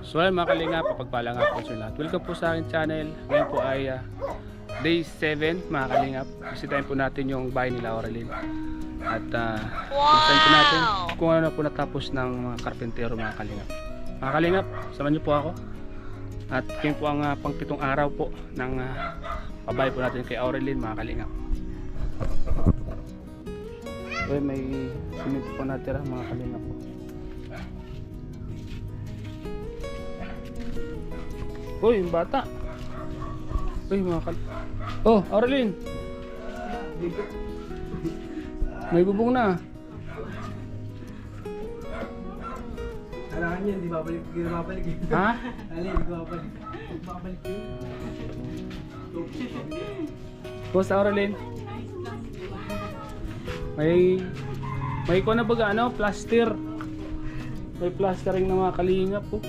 So ayun mga kalinga, papagpala nga po sa lahat. Welcome po sa aking channel. Ngayon po ay day 7 mga kalingap. Bisitahin po natin yung bahay nila Aurelyn. At bisitahin po natin kung ano na po natapos ng mga karpentero mga kalingap. Mga kalingap, samahan niyo po ako. At ngayon po ang pang-7 araw po ng pabahay po natin kay Aurelyn mga kalingap. So may simento po natira mga kalingap po. Uy, yung bata. Uy, mga Oh, Aurelyn. May bubong na. Kailangan yan, di babalik yun. Ha? Alin, di babalik. Babalik yun. Boss Aurelyn. May ko na baga ano, plaster. May plastering ng mga kalingap po.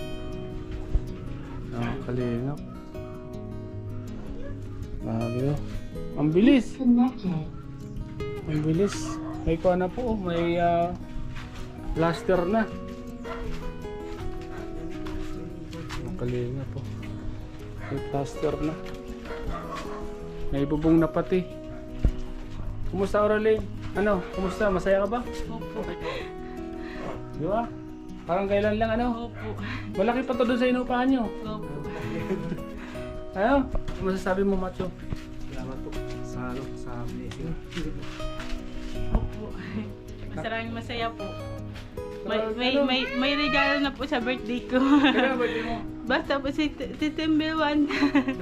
Kalingap. Grabe oh. Ang bilis. Ang bilis. May kuha na po. May plaster na. Ang kalingap po. May plaster na. May bubong na pati. Kumusta Aurelyn? Ano? Kumusta? Masaya ka ba? Opo. Di ba? Parang kailan lang ano? Opo. Malaki pa to doon sa inupahan nyo. Opo. Ano? Ano masasabi mo, Macho? Salamat po sa blessing. Opo. Masaya po. May regalo na po sa birthday ko. Kailan birthday mo? Basta po si September 1.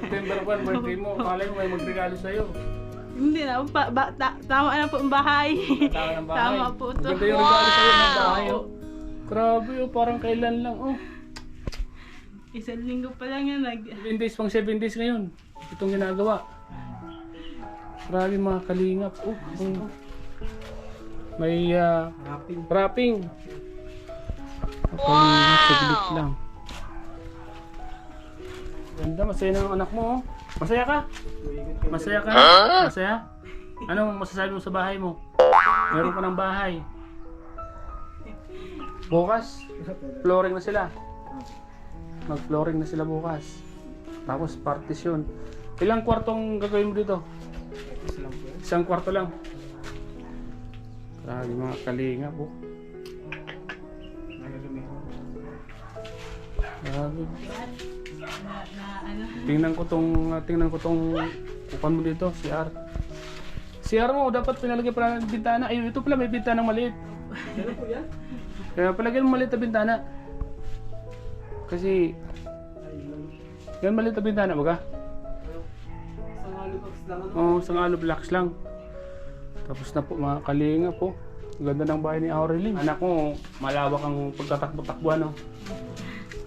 September 1 birthday mo. Malay mo may magregalo sa'yo. Hindi na, tama na po ang bahay. Tama ng bahay. Tama po to. Maganda yung regalo sa'yo ng bahay. Oh. Grabe oh, parang kailan lang oh. Isang linggo pa lang yan. 7 days pang 7 days ngayon. Itong ginagawa. Grabe mga kalingap. Oh, may wrapping. Kalingap, saglit lang. Ganda, masaya na ang anak mo oh. Masaya ka? Masaya ka? Masaya? Anong masasabi mo sa bahay mo? Meron ka ng bahay. Bukas, flooring na sila. Mag-flooring na sila bukas. Tapos partition. Ilang kwartong gagawin mo dito? Isang kwarto lang. Grabe mga kalinga po. Grabe. Tingnan ko tong upan mo dito, CR. CR mo dapat pinalagay pa ng bintana. Ay, ito pala may bintana maliit. Ano po yan? Kaya palagyan mo maliit na bintana. Kasi yan maliit na bintana baga. Sangalubox lang ano? Oo, sangalo blocks lang. Tapos na po mga kalinga po. Ang ganda ng bahay ni Aurelyn. Anak ko, malawak ang pagtatakbo-takbuhan. No?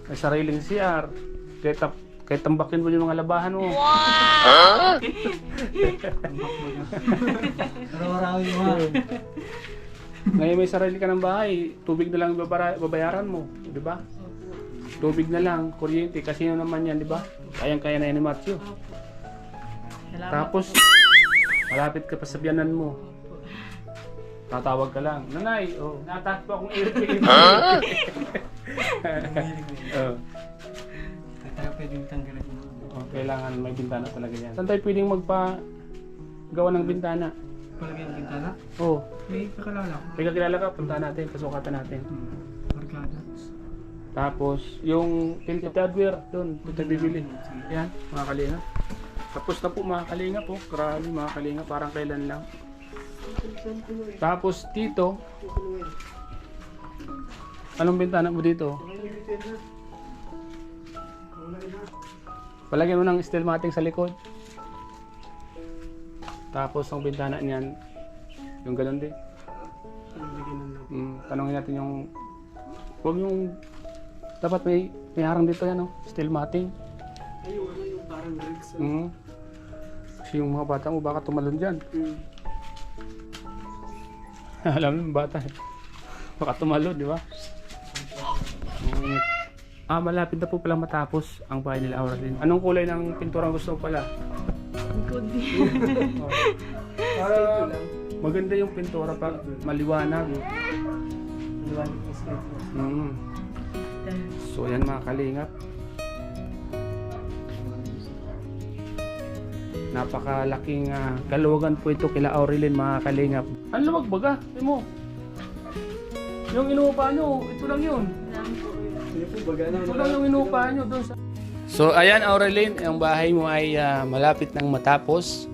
May sariling CR. Kahit tambakin mo yung mga labahan mo. Araw-araw yung mga. Ngayon may sarili ka ng bahay, tubig na lang babayaran mo, di ba? Tubig na lang, kuryente, kasi yun naman yan, di ba? Kayang-kaya na yan ni Matthew. Salamat. Tapos, malapit ka pa sa biyanan mo. Tatawag ka lang, nanay, oh, nataas pa akong airplane. Oh. Tayo pwedeng tanggalin mo. Oh, kailangan may bintana talaga yan. Saan tayo pwedeng magpa-gawa ng bintana? Palagay ang bintana. Oh, May kakilala ko. may kakilala ka, punta natin, pasukatan natin. Barkada. Tapos, yung tinted hardware, doon, ito bibili. Yan, mga kalinga. Tapos na po mga kalinga po. Grabe mga kalinga, parang kailan lang. Tapos dito, anong bintana mo dito? Palagyan mo ng steel matting sa likod. Tapos ang bintana niyan, yung ganun din. Tanongin natin yung, huwag yung, dapat may harang dito yan, no? Steel matting. Ayun, ano yung parang rigs. Kasi yung mga bata mo baka tumalon dyan. Alam mo yung bata eh. Baka tumalon, di ba? Malapit na po pala matapos ang bahay nila Aurelyn. Anong kulay ng pinturang gusto mo pala? Good. Para maganda yung pintura, para maliwanag. Liwanag is Mm. So So ayan mga kalingap. Napakalaking kaluwagan po ito kila Aurelin mga kalingap. Ang luwag baga, ito mo. Yung inuupahan nyo, ito lang yun. Hindi po baga na. Ito lang yung inuupahan nyo doon sa... So ayan Aurelin, ang bahay mo ay malapit nang matapos.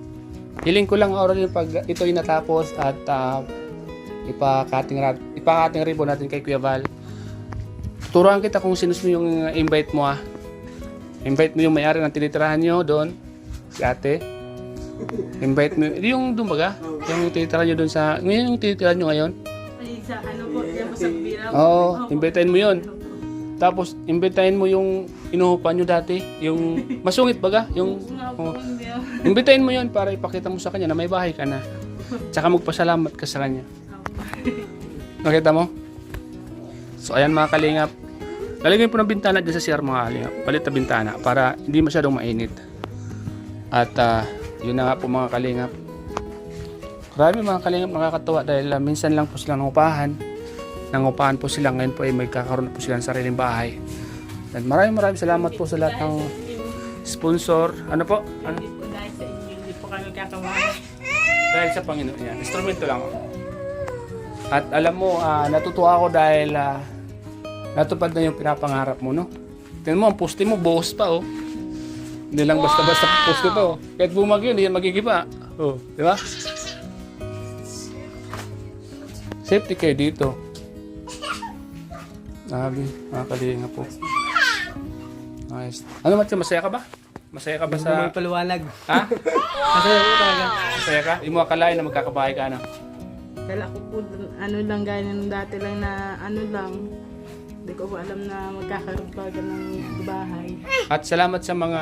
Hiling ko lang Aurelin pag ito ay natapos at ipakating ribbon natin kay Kuya Val. Turuan kita kung sinus mo yung invite mo Invite mo yung may-ari ng tinitirahan nyo doon. Si ate. Invite mo. Yung doon baga? Yung tinitirahan nyo doon sa... Ngayon yung tinitirahan nyo ngayon? Ay, sa ano po, yan po sa biraw. Oo, invitein mo yun. Tapos, invitein mo yung inuhupan nyo dati. Yung masungit baga? Yung... Oh. Invitein mo yun para ipakita mo sa kanya na may bahay ka na. Tsaka magpasalamat ka sa kanya. Nakita mo? So ayan mga kalingap. Lalagyan po ng bintana dyan sa CR mga kalingap. Palit na bintana para hindi masyadong mainit. At yun na nga po mga kalingap. Marami mga kalingap nakakatawa dahil minsan lang po silang nangupahan po sila. Ngayon po ay may kakaroon po silang sariling bahay. At maraming salamat po sa lahat ng sponsor. Ano po? Ano? Hindi po dahil sa inyo, hindi po kami kakawalan. Dahil sa Panginoon yan. Instrumento lang ako. At alam mo, natutuwa ako dahil natupad na yung pinapangarap mo, no? Tingnan mo, ang poste mo, buhos pa, oh. Hindi lang basta-basta poste to. Kahit bumagyo, hindi yan magigiba. Oh, di ba? Safety kayo dito. Nabi, nakakalinga po. Nice. Ano Matthew, masaya ka ba? Masaya ka ba sa... May paliwanag. Ha? Masaya po talaga. Masaya ka? Hindi mo akalain na magkakabahay ka, ano? Kala ko po, ano lang, ganyan dati lang na, ano lang. Hindi ko po alam na magkakaroon pa ng bahay. At salamat sa mga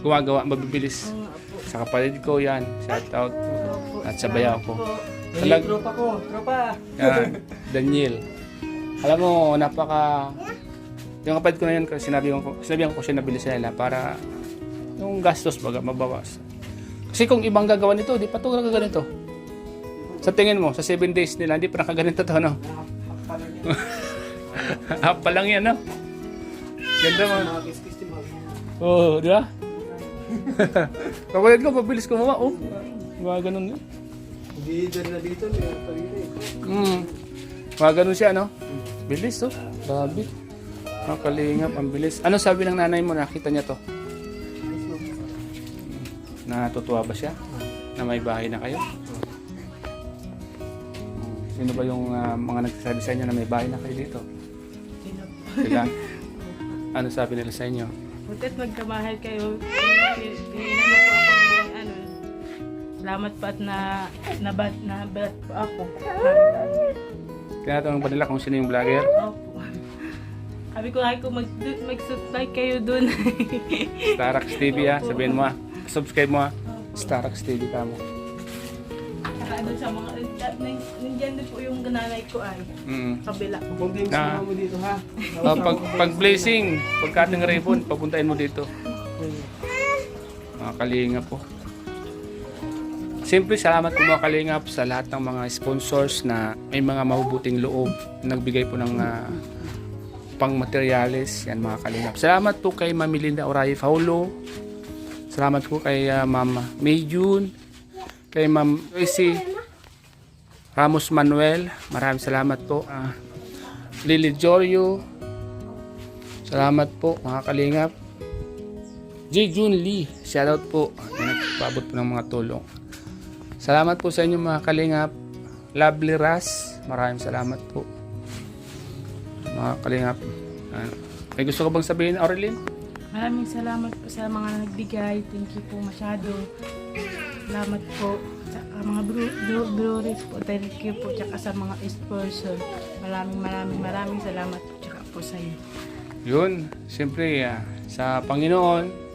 gumagawa, mabibilis. Oo nga po. Sa kapatid ko yan, shout out. Opo, At sa bayaw ko. po. Hey, tropa ko. Tropa. Yan, Daniel. Alam mo, yung kapatid ko na yan, sinabihan ko siya nabili sa nila para yung gastos baga mabawas. Kasi kung ibang gagawa nito, di pa ito nagaganito. Sa tingin mo, sa 7 days nila, hindi pa nakaganito to, no? Pa lang yan, no? Ganda mo. Mga kiss-kiss din mga. Oo, di ba? Kapatid ko, mabilis gumawa. Oh, mga ganun yun. Hindi dyan na dito. May pagkita eh. Mga ganun siya, no? Bilis, oh. Grabe. Mga kalingap, ang bilis. Ano sabi ng nanay mo? Nakita niya to? Natutuwa ba siya? Na may bahay na kayo? Sino ba yung mga nagsasabi sa inyo na may bahay na kayo dito? Sino po? Sila? Ano sabi nila sa inyo? Butit magkamahal kayo. Pinano po ako ng ano. Salamat po at nabat po ako. Tinatanong ba nila kung sino yung vlogger? Opo. Sabi ko ay kung mag-subscribe kayo dun. Starax TV sabihin mo subscribe mo Starax TV ka mo. Saka doon sa mga, nandiyan din po yung nanay ko ay. Kabila. Pupunta yung sama mo dito ha. Pag blessing, pagkating ribbon, papuntahin mo dito. Mga kalingap po. Siyempre, salamat po mga kalingap sa lahat ng mga sponsors na may mga mabubuting loob. Nagbigay po ng pang materials. Yan mga kalingap. Salamat po kay Ma'am Melinda Oraye Paulo. Salamat po kay Ma'am Mayjun. Kay Ma'am Lucy Ramos Manuel. Maraming salamat po. Lily Jorio. Salamat po mga kalingap. J. Jun Lee. Shoutout po. Nagpabot po ng mga tulong. Salamat po sa inyo mga kalingap. Lovely Ras. Maraming salamat po. Mga kalingap. May gusto ka bang sabihin, Aurelin? Maraming salamat po sa mga nagbigay. Thank you po masyado. Salamat po sa mga breweries po. Thank you po. Tsaka sa mga sponsor. Maraming salamat po. Tsaka po sa iyo. Yun. Siyempre, sa Panginoon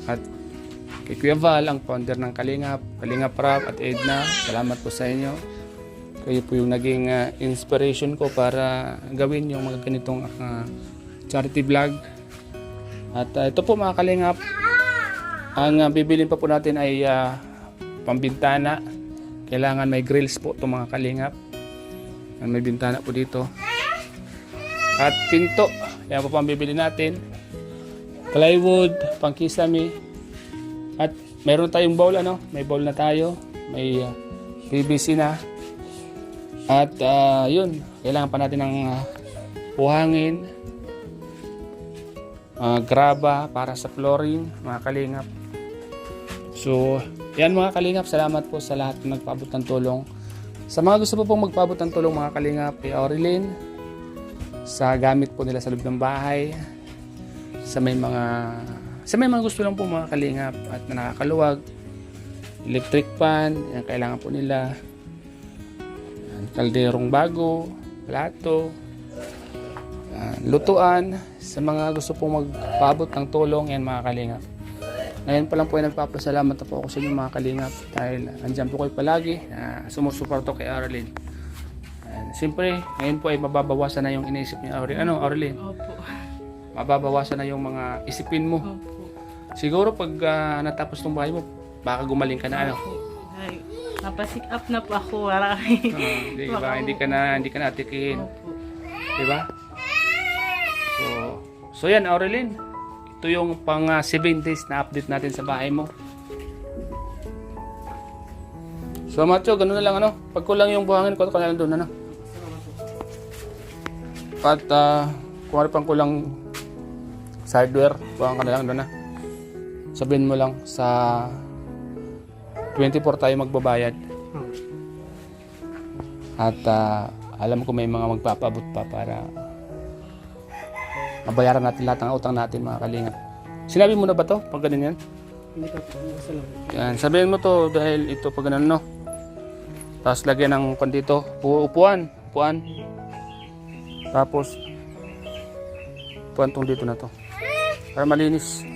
at kay Kuya Val, ang founder ng Kalingap, Kalingap Rap at Edna. Salamat po sa inyo. Kayo po yung naging inspiration ko para gawin yung mga ganitong charity vlog. At ito po mga Kalingap, ang bibilin pa po natin ay pambintana. Kailangan may grills po itong mga Kalingap. May bintana po dito. At pinto. Yan po ang bibili natin. Plywood, pangkisame. At meron tayong bowl, ano? May bowl na tayo. May PVC na. At yun, kailangan pa natin ng buhangin. Graba para sa flooring, mga kalingap. So, yan mga kalingap. Salamat po sa lahat na nagpaabot ng tulong. Sa mga gusto po pong magpaabot ng tulong, mga kalingap, kay Aurelyn, sa gamit po nila sa loob ng bahay, sa may mga gusto lang po mga kalingap at na nakakaluwag, electric fan, yan kailangan po nila, yan, kalderong bago, plato, yan, lutuan, sa mga gusto pong magpaabot ng tulong, yan mga kalingap. Ngayon pa lang po ay nagpapasalamat na po ako sa inyo mga kalingap dahil andyan po kayo palagi na sumusuporto kay Aurelyn. Siyempre, ngayon po ay mababawasan na yung iniisip ni Aurelyn. Ano, Aurelyn? Opo. Mababawasan na yung mga isipin mo. Opo. Siguro pag natapos ng bahay mo, baka gumaling ka na ano. Ay, napasick up na po ako. Wala Di ba? Hindi ka na atikin. Opo. Di ba? So yan, Aurelyn. Ito yung pang 7 days na update natin sa bahay mo. So, Macho, ganun na lang ano. Pag kulang yung buhangin ko, na lang doon ano. At kung ano pang kulang sa hardware, buhang ka na lang doon na. Sabihin mo lang sa 24 tayo magbabayad. At alam ko may mga magpapabot pa para mabayaran natin lahat ng utang natin mga kalingap. Sinabi mo na ba to pag ganun yan? Hindi ka po, salamat. Yan, sabihin mo to dahil ito pag ganun no. Tapos lagyan ng kondito, upuan. Tapos upuan tong dito na to. Para malinis.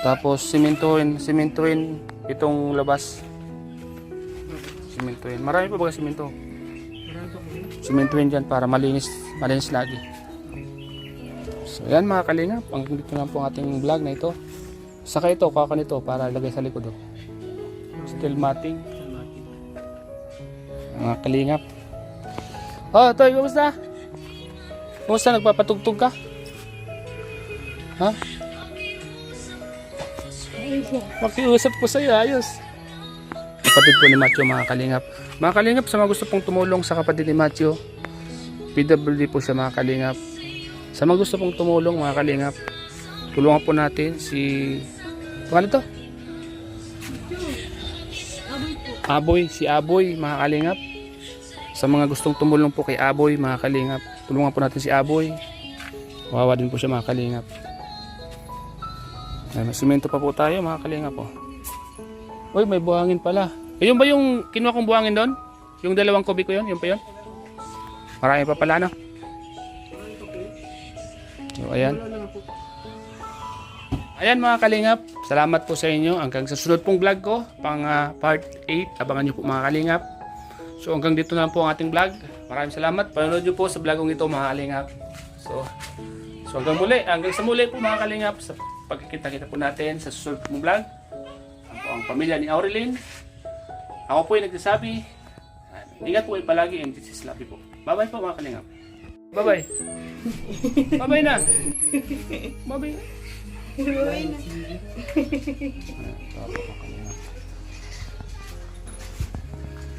Tapos simentuhin itong labas. Simentuhin. Marami pa ba simento? Simentuhin dyan para malinis lagi. So yan mga kalingap, ang dito na po ang ating vlog na ito. Saka ito, kaka nito para lagay sa likod. Steel matting. Mga kalingap. Oh, Toy, kumusta? Kumusta, nagpapatugtog ka? Ha? Makiusap ko sa'yo, ayos. Kapatid po ni Matthew mga kalingap. Mga kalingap, sa mga gusto pong tumulong sa kapatid ni Matthew, PWD po siya mga kalingap. Sa mga gusto pong tumulong mga kalingap, tulungan po natin si... Paano to? Si Aboy mga kalingap. Sa mga gustong tumulong po kay Aboy mga kalingap, tulungan po natin si Aboy. Wawa din po siya mga kalingap. May simento pa po tayo mga kalingap po. Uy, may buhangin pala. Ayun ba yung kinuha kong buhangin doon? Yung 2 kubiko yun? Yung pa yun? Marami pa pala no? So, ayan. Ayan mga kalingap, salamat po sa inyo. Hanggang sa sunod pong vlog ko, pang part 8. Abangan nyo po mga kalingap. So hanggang dito na po ang ating vlog. Maraming salamat. Panonood nyo po sa vlogong ito mga kalingap. So hanggang sa muli po mga kalingap sa pagkikita-kita po natin sa susunod pong vlog. Ang pamilya ni Aurelyn. Ako po ay nagsasabi, ingat po kayo palagi and this is Labi po. Bye-bye po mga kalingap. Bye-bye. Bye-bye na. Bye-bye. Bye na.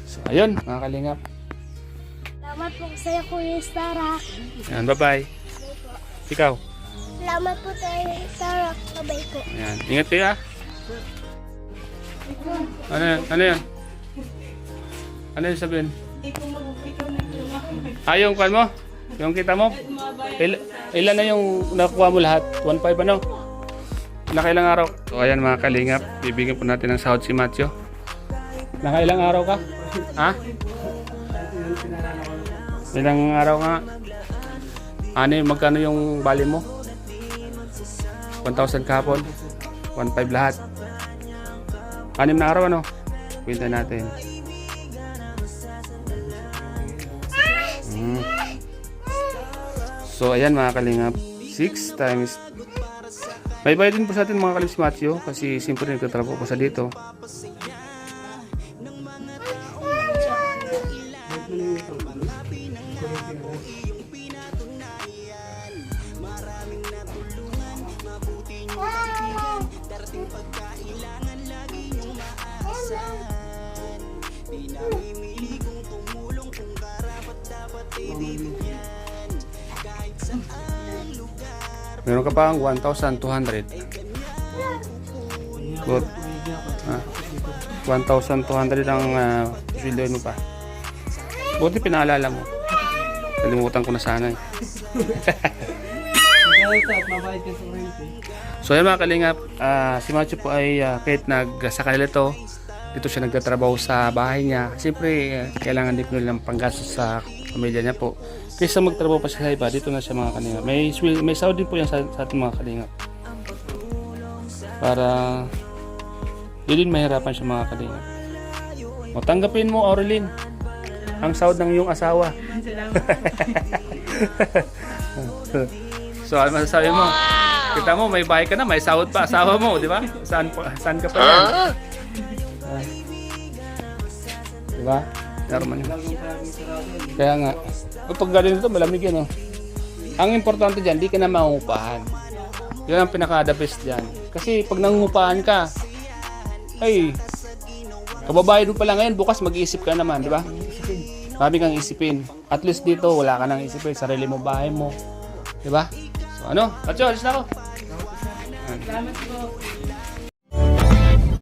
So ayun mga kalingap. Salamat po sa iyo, Kuya Starak. Ayan, bye-bye. Ikaw. Salamat po sa iyo, Starak. Bye-bye po. Ayan, ingat kayo ha. Ano yan? Ano yung sabihin? Yung kwan mo? Yung kita mo? Ilan na yung nakuha mo lahat? 1.5 ano? Nakailang araw? So ayan mga kalingap, bibigyan po natin ng sahod si Matthew. Nakailang araw ka? Ha? Ilang araw nga? Magkano yung bali mo? 1,000 kahapon? 1.5 lahat? 6 na araw ano? Kwenta natin. So ayan mga kalingap, 6 times. May bayad din po sa atin mga kalingap si Matthew kasi siyempre nagtatrabaho po sa dito. Meron ka pang 1,200. Good. 1,200 ang sweldo mo pa. Buti pinaalala mo. Nalimutan ko na sana eh. Magbayad ka at mabayad ka sa rent eh. So yan mga kalingap, si Macho po ay kahit sa kanila to, dito siya nagtatrabaho sa bahay niya. Siyempre, kailangan din po ng panggastos sa pamilya niya po. Kaysa magtrabaho pa siya sa iba, dito na siya mga kalingap. May sahod din po yan sa ating mga kalingap. Para di din mahirapan siya mga kalingap. O, tanggapin mo, Aurelin, ang sahod ng iyong asawa. Salamat po. So, ano masasabi mo? Kita mo, may bahay ka na, may sahod pa asawa mo, di ba? Saan ka pa yan? Di ba? Normal. Kaya nga, pag galing dito, malamig yan, oh. Ang importante dyan, di ka na mangungupahan. Yan ang pinaka-the best dyan. Kasi pag nangungupahan ka, ay, kababayad mo pa lang ngayon, bukas mag-iisip ka naman, di ba? Marami kang isipin. At least dito, wala ka nang isipin. Sarili mo, bahay mo. Di ba? So ano? Kacho, alis na ako. Salamat po.